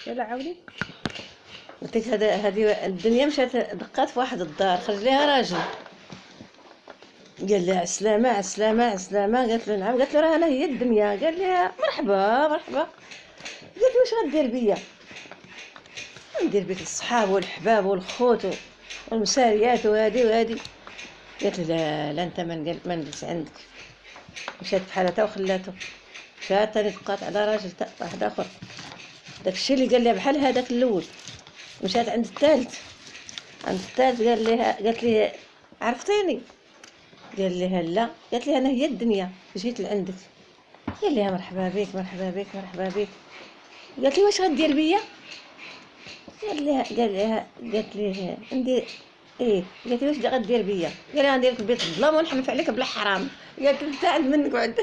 يلا عاودي. قلت لك هذه الدنيا مشات دقات في واحد الدار، خرج ليها راجل قال لها عسلامة عسلامة عسلامة، قالت له نعم، قالت له راه انا هي الدنيا، قال لها مرحبا مرحبا، قالت له واش غدير بيا؟ ندير بك الصحاب والحباب والخوت والمساريات وهادي وهادي. قالت له لا لا انت ما نجلس عندك. مشات بحالتها وخلاتو، مشات تاني تبقات على راجل واحد اخر، داكشي اللي قال لها بحال هذاك الاول. مشات عند الثالث، قالت لي عرفتيني؟ قال لها لا، قالت لها انا هي الدنيا جيت لعندك. قال لها مرحبا بك مرحبا بك مرحبا بك. قالت لي واش غدير بيا؟ قالت لي ندير ايه. قالت لي واش غدير بيا؟ قال لها ندير لك بيت الظلام ونحلف عليك بلا حرام. قالت له انت عند منك وعند